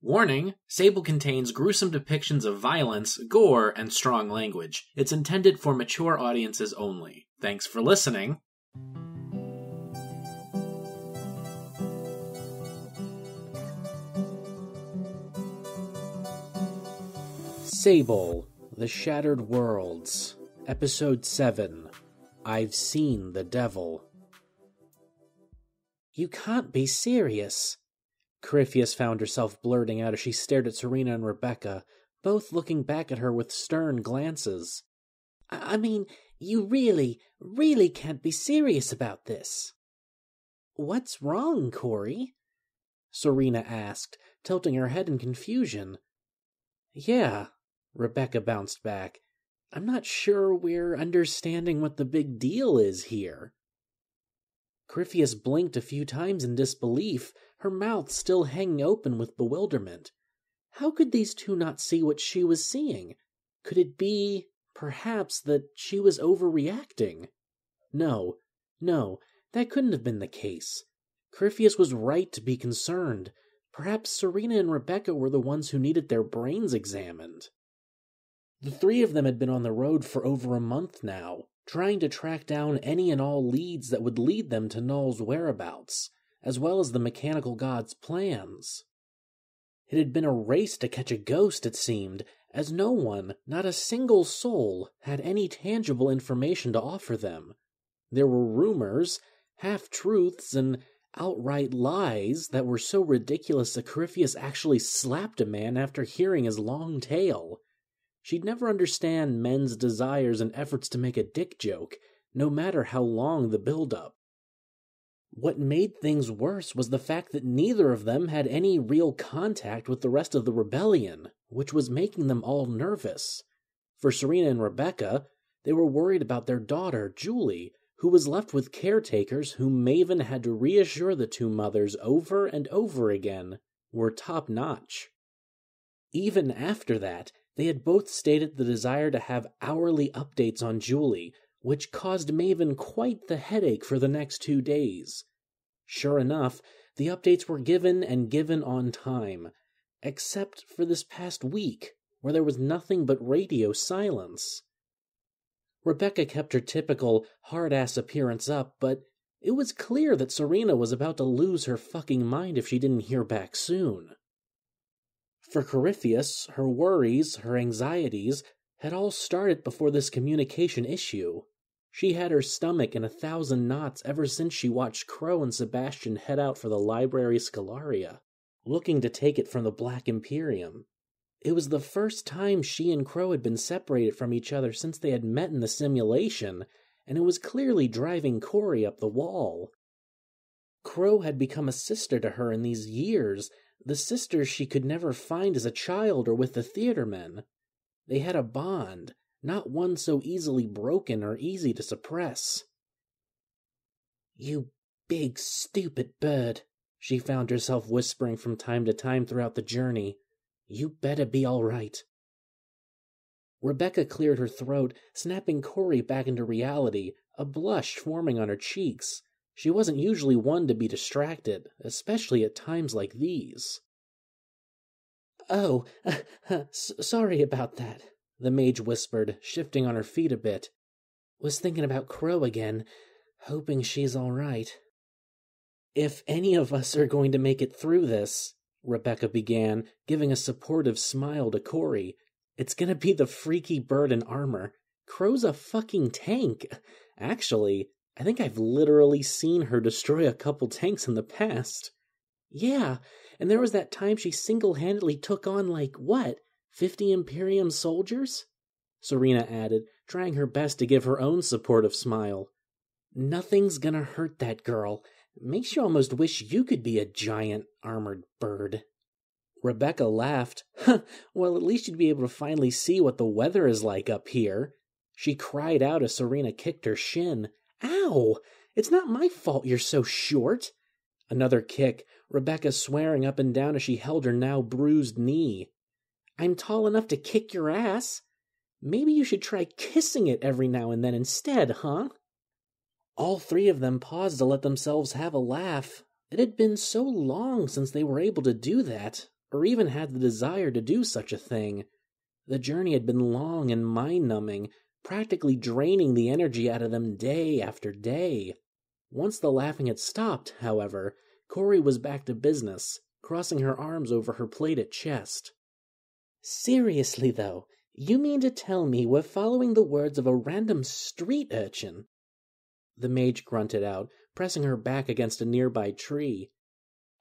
Warning, Sable contains gruesome depictions of violence, gore, and strong language. It's intended for mature audiences only. Thanks for listening. Sable, The Shattered Worlds, Episode 7, I've Seen the Devil. You can't be serious. Corypheus found herself blurting out as she stared at Serena and Rebecca, both looking back at her with stern glances. I mean, you really can't be serious about this. What's wrong, Cory? Serena asked, tilting her head in confusion. Yeah, Rebecca bounced back. I'm not sure we're understanding what the big deal is here. Corypheus blinked a few times in disbelief, her mouth still hanging open with bewilderment. How could these two not see what she was seeing? Could it be, perhaps, that she was overreacting? No, that couldn't have been the case. Corypheus was right to be concerned. Perhaps Serena and Rebecca were the ones who needed their brains examined. The three of them had been on the road for over a month now, trying to track down any and all leads that would lead them to Null's whereabouts, as well as the mechanical god's plans. It had been a race to catch a ghost, it seemed, as no one, not a single soul, had any tangible information to offer them. There were rumors, half-truths, and outright lies that were so ridiculous that Corypheus actually slapped a man after hearing his long tale. She'd never understand men's desires and efforts to make a dick joke, no matter how long the build-up. What made things worse was the fact that neither of them had any real contact with the rest of the rebellion, which was making them all nervous. For Serena and Rebecca, they were worried about their daughter, Julie, who was left with caretakers whom Maven had to reassure the two mothers over and over again were top-notch. Even after that, they had both stated the desire to have hourly updates on Julie, which caused Maven quite the headache for the next 2 days. Sure enough, the updates were given and given on time, except for this past week, where there was nothing but radio silence. Rebecca kept her typical hard-ass appearance up, but it was clear that Serena was about to lose her fucking mind if she didn't hear back soon. For Corypheus, her worries, her anxieties, had all started before this communication issue. She had her stomach in 1,000 knots ever since she watched Crow and Sebastian head out for the Library Scalaria, looking to take it from the Black Imperium. It was the first time she and Crow had been separated from each other since they had met in the simulation, and it was clearly driving Cory up the wall. Crow had become a sister to her in these years, the sister she could never find as a child or with the theatermen. They had a bond, not one so easily broken or easy to suppress. "You big, stupid bird," she found herself whispering from time to time throughout the journey. "You better be all right." Rebecca cleared her throat, snapping Cory back into reality, a blush forming on her cheeks. She wasn't usually one to be distracted, especially at times like these. "Oh, sorry about that," the mage whispered, shifting on her feet a bit. "Was thinking about Crow again, hoping she's all right." "If any of us are going to make it through this," Rebecca began, giving a supportive smile to Cory, "it's gonna be the freaky bird in armor. Crow's a fucking tank. Actually, I think I've literally seen her destroy a couple tanks in the past. Yeah, and there was that time she single-handedly took on, 50 Imperium soldiers?" Serena added, trying her best to give her own supportive smile. "Nothing's gonna hurt that girl. Makes you almost wish you could be a giant armored bird." Rebecca laughed. "Well, at least you'd be able to finally see what the weather is like up here." She cried out as Serena kicked her shin. "Ow! It's not my fault you're so short." Another kick, Rebecca swearing up and down as she held her now bruised knee. "I'm tall enough to kick your ass. Maybe you should try kissing it every now and then instead, huh?" All three of them paused to let themselves have a laugh. It had been so long since they were able to do that. or even had the desire to do such a thing. The journey had been long and mind-numbing, practically draining the energy out of them day after day. Once the laughing had stopped, however, Corey was back to business, crossing her arms over her plated chest. "Seriously, though, you mean to tell me we're following the words of a random street urchin?" The mage grunted out, pressing her back against a nearby tree.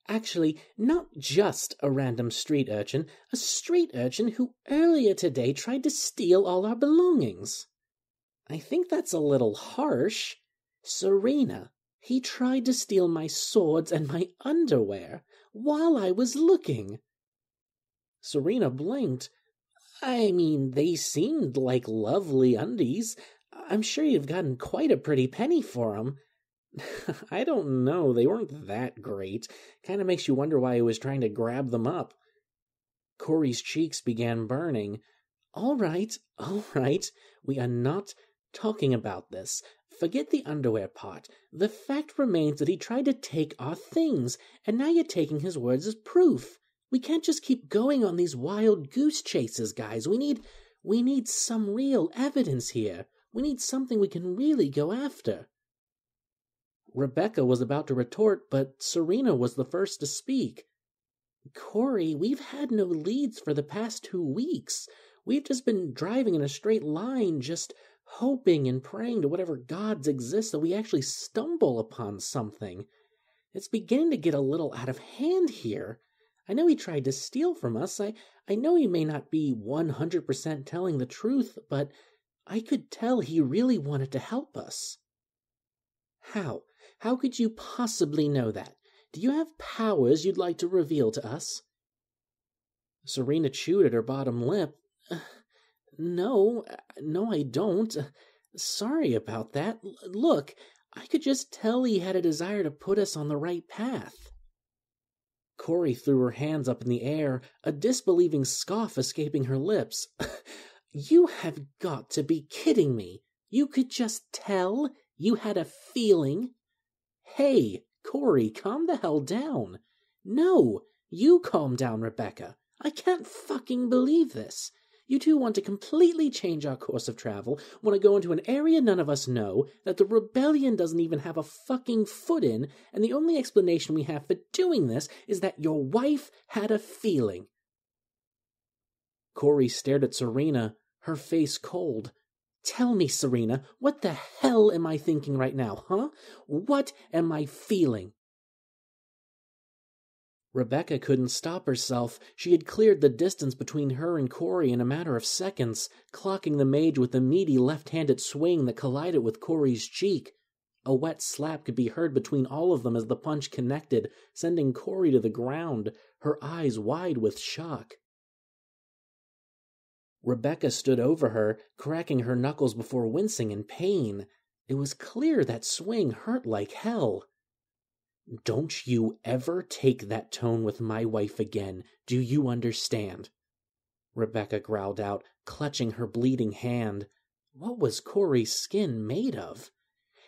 "Actually, not just a random street urchin, a street urchin who earlier today tried to steal all our belongings." "I think that's a little harsh. Serena, he tried to steal my swords and my underwear while I was looking." Serena blinked. "I mean, they seemed like lovely undies. I'm sure you've gotten quite a pretty penny for 'em." "I don't know, they weren't that great. Kinda makes you wonder why he was trying to grab them up." Corey's cheeks began burning. All right, we are not talking about this. Forget the underwear part. The fact remains that he tried to take our things, and now you're taking his words as proof. We can't just keep going on these wild goose chases, guys. We need some real evidence here. We need something we can really go after." Rebecca was about to retort, but Serena was the first to speak. "Corey, we've had no leads for the past 2 weeks. We've just been driving in a straight line, just hoping and praying to whatever gods exist that we actually stumble upon something. It's beginning to get a little out of hand here. I know he tried to steal from us. I know he may not be 100% telling the truth, but I could tell he really wanted to help us." "How? How could you possibly know that? Do you have powers you'd like to reveal to us?" Serena chewed at her bottom lip. No, I don't. Sorry about that. Look, I could just tell he had a desire to put us on the right path." Corey threw her hands up in the air, a disbelieving scoff escaping her lips. "You have got to be kidding me. You could just tell? You had a feeling?" "Hey, Corey, calm the hell down." "No, you calm down, Rebecca. I can't fucking believe this. You two want to completely change our course of travel, want to go into an area none of us know, that the rebellion doesn't even have a fucking foot in, and the only explanation we have for doing this is that your wife had a feeling." Corey stared at Serena, her face cold. "Tell me, Serena, what the hell am I thinking right now, huh? What am I feeling?" Rebecca couldn't stop herself. She had cleared the distance between her and Corey in a matter of seconds, clocking the mage with a meaty left-handed swing that collided with Corey's cheek. A wet slap could be heard between all of them as the punch connected, sending Corey to the ground, her eyes wide with shock. Rebecca stood over her, cracking her knuckles before wincing in pain. It was clear that swing hurt like hell. "Don't you ever take that tone with my wife again, do you understand?" Rebecca growled out, clutching her bleeding hand. What was Corey's skin made of?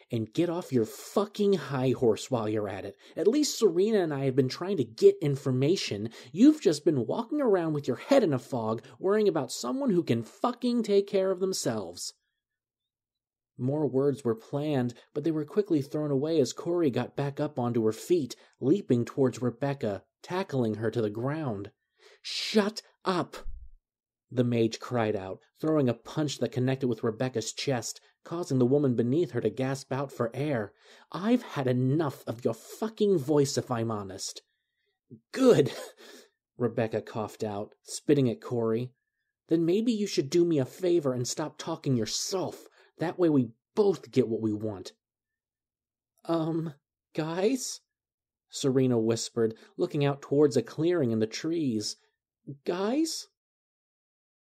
"And get off your fucking high horse while you're at it. At least Serena and I have been trying to get information. You've just been walking around with your head in a fog, worrying about someone who can fucking take care of themselves." More words were planned, but they were quickly thrown away as Corey got back up onto her feet, leaping towards Rebecca, tackling her to the ground. "Shut up!" the mage cried out, throwing a punch that connected with Rebecca's chest, causing the woman beneath her to gasp out for air. "I've had enough of your fucking voice, if I'm honest." "Good," Rebecca coughed out, spitting at Corey. "Then maybe you should do me a favor and stop talking yourself. That way we both get what we want." Guys?" Serena whispered, looking out towards a clearing in the trees. "Guys?"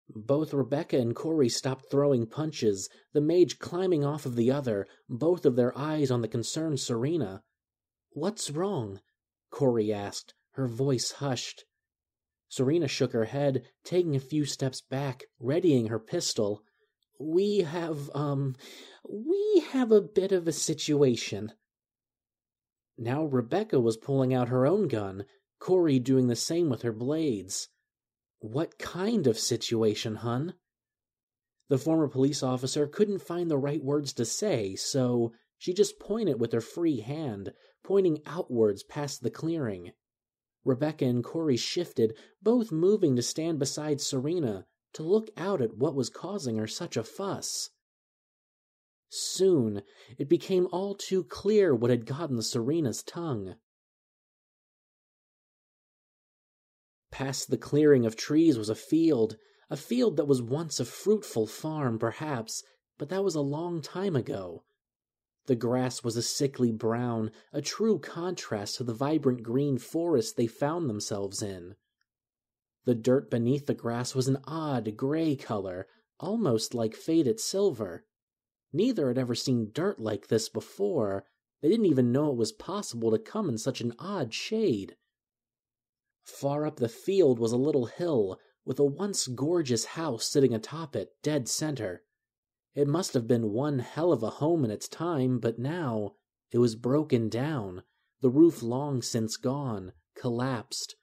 Both Rebecca and Corey stopped throwing punches, the mage climbing off of the other, both of their eyes on the concerned Serena. "What's wrong?" Corey asked, her voice hushed. Serena shook her head, taking a few steps back, readying her pistol. We have a bit of a situation." Now Rebecca was pulling out her own gun. Corey doing the same with her blades. What kind of situation, hun? The former police officer couldn't find the right words to say, so she just pointed with her free hand, pointing outwards past the clearing. Rebecca and Corey shifted, both moving to stand beside Serena, to look out at what was causing her such a fuss. Soon, it became all too clear what had gotten Serena's tongue. Past the clearing of trees was a field that was once a fruitful farm, perhaps, but that was a long time ago. The grass was a sickly brown, a true contrast to the vibrant green forest they found themselves in. The dirt beneath the grass was an odd gray color, almost like faded silver. Neither had ever seen dirt like this before. They didn't even know it was possible to come in such an odd shade. Far up the field was a little hill, with a once gorgeous house sitting atop it, dead center. It must have been one hell of a home in its time, but now it was broken down, the roof long since gone, collapsed.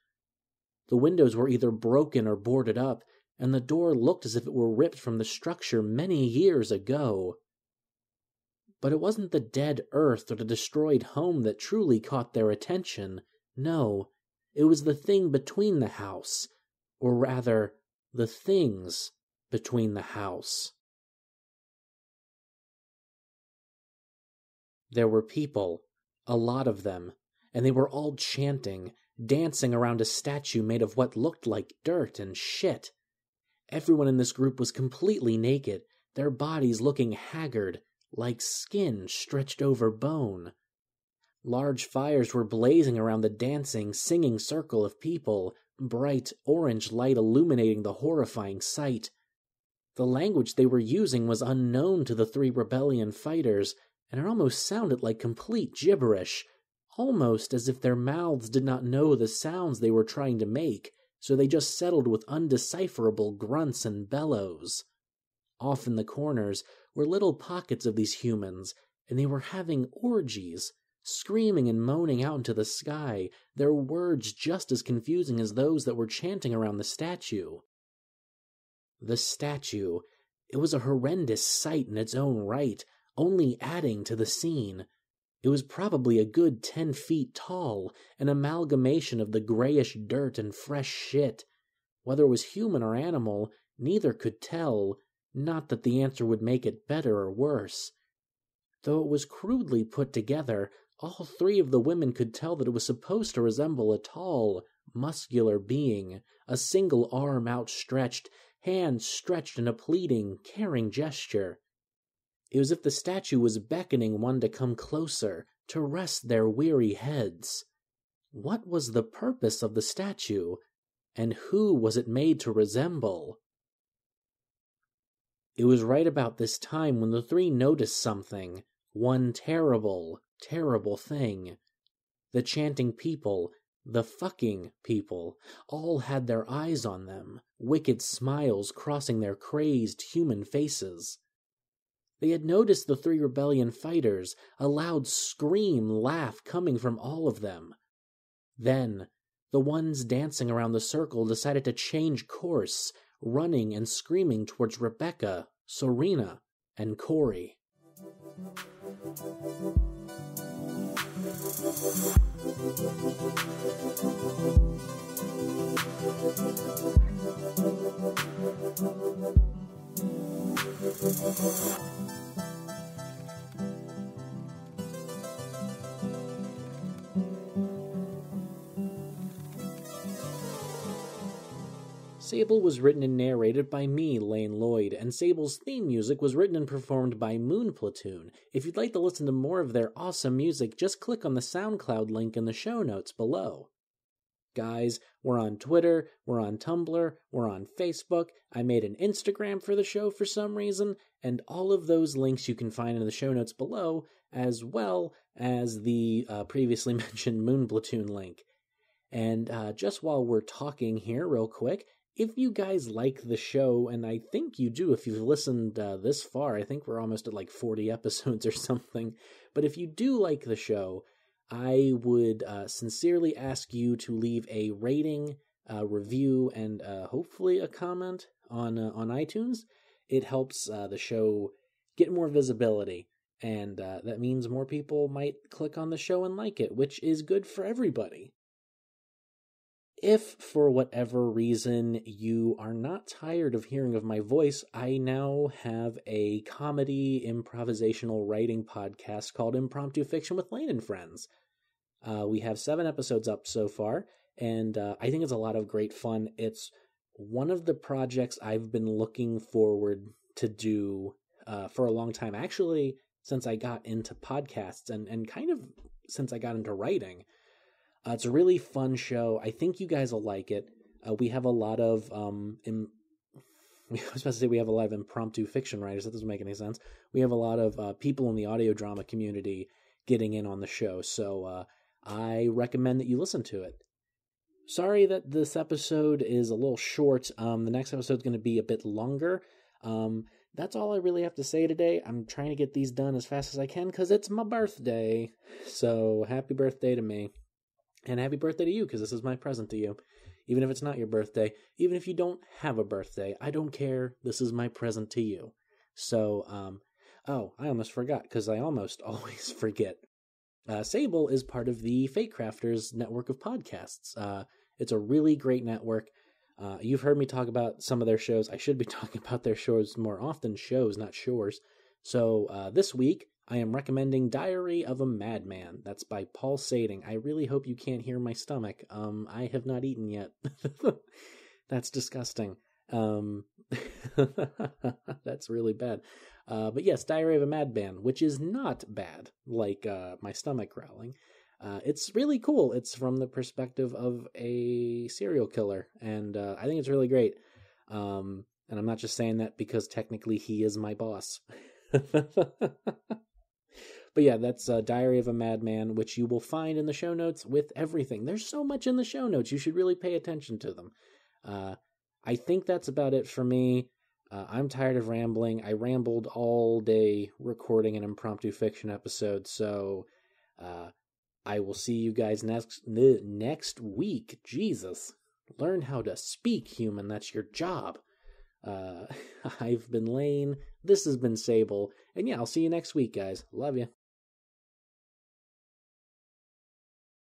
The windows were either broken or boarded up, and the door looked as if it were ripped from the structure many years ago. But it wasn't the dead earth or the destroyed home that truly caught their attention. No, it was the thing between the house, or rather, the things between the house. There were people, a lot of them, and they were all chanting, dancing around a statue made of what looked like dirt and shit. Everyone in this group was completely naked, their bodies looking haggard, like skin stretched over bone. Large fires were blazing around the dancing, singing circle of people, bright orange light illuminating the horrifying sight. The language they were using was unknown to the three rebellion fighters, and it almost sounded like complete gibberish, almost as if their mouths did not know the sounds they were trying to make, so they just settled with undecipherable grunts and bellows. Off in the corners were little pockets of these humans, and they were having orgies, screaming and moaning out into the sky, their words just as confusing as those that were chanting around the statue. The statue, it was a horrendous sight in its own right, only adding to the scene. It was probably a good 10 feet tall, an amalgamation of the grayish dirt and fresh shit. Whether it was human or animal, neither could tell, not that the answer would make it better or worse. Though it was crudely put together, all three of the women could tell that it was supposed to resemble a tall, muscular being, a single arm outstretched, hands stretched in a pleading, caring gesture. It was as if the statue was beckoning one to come closer, to rest their weary heads. What was the purpose of the statue, and who was it made to resemble? It was right about this time when the three noticed something, one terrible, terrible thing. The chanting people, the fucking people, all had their eyes on them, wicked smiles crossing their crazed human faces. They had noticed the three rebellion fighters, a loud scream, laugh coming from all of them. Then, the ones dancing around the circle decided to change course, running and screaming towards Rebecca, Serena, and Corey. Sable was written and narrated by me, Lane Lloyd, and Sable's theme music was written and performed by Moonplatoon. If you'd like to listen to more of their awesome music, just click on the SoundCloud link in the show notes below. Guys, we're on Twitter, we're on Tumblr, we're on Facebook, I made an Instagram for the show for some reason, and all of those links you can find in the show notes below, as well as the previously mentioned Moonplatoon link. And just while we're talking here real quick, if you guys like the show, and I think you do if you've listened this far, I think we're almost at like 40 episodes or something, but if you do like the show, I would sincerely ask you to leave a rating, review, and hopefully a comment on iTunes. It helps the show get more visibility, and that means more people might click on the show and like it, which is good for everybody. If, for whatever reason, you are not tired of hearing of my voice, I now have a comedy improvisational writing podcast called Impromptu Fiction with Lane and Friends. We have 7 episodes up so far, and I think it's a lot of great fun. It's one of the projects I've been looking forward to do for a long time, actually, since I got into podcasts and kind of since I got into writing. It's a really fun show. I think you guys will like it. We have a lot of I was about to say we have a lot of impromptu fiction writers. That doesn't make any sense. We have a lot of people in the audio drama community getting in on the show, so I recommend that you listen to it. Sorry that this episode is a little short. The next episode is going to be a bit longer. That's all I really have to say today. I'm trying to get these done as fast as I can because it's my birthday. So happy birthday to me. And happy birthday to you, because this is my present to you. Even if it's not your birthday, even if you don't have a birthday, I don't care. This is my present to you. So, I almost forgot, because I almost always forget. Sable is part of the Fatecrafters network of podcasts. It's a really great network. You've heard me talk about some of their shows. I should be talking about their shows more often. Shows, not shores. So, this week, I am recommending Diary of a Madman. That's by Paul Sading. I really hope you can't hear my stomach. I have not eaten yet. That's disgusting. That's really bad. But yes, Diary of a Madman, which is not bad, like my stomach growling. It's really cool. It's from the perspective of a serial killer, and I think it's really great. And I'm not just saying that because technically he is my boss. But yeah, that's Diary of a Madman, which you will find in the show notes with everything. There's so much in the show notes. You should really pay attention to them. I think that's about it for me. I'm tired of rambling. I rambled all day recording an impromptu fiction episode, so I will see you guys next week. Jesus. Learn how to speak, human. That's your job. I've been Lane. This has been Sable. And yeah, I'll see you next week, guys. Love you.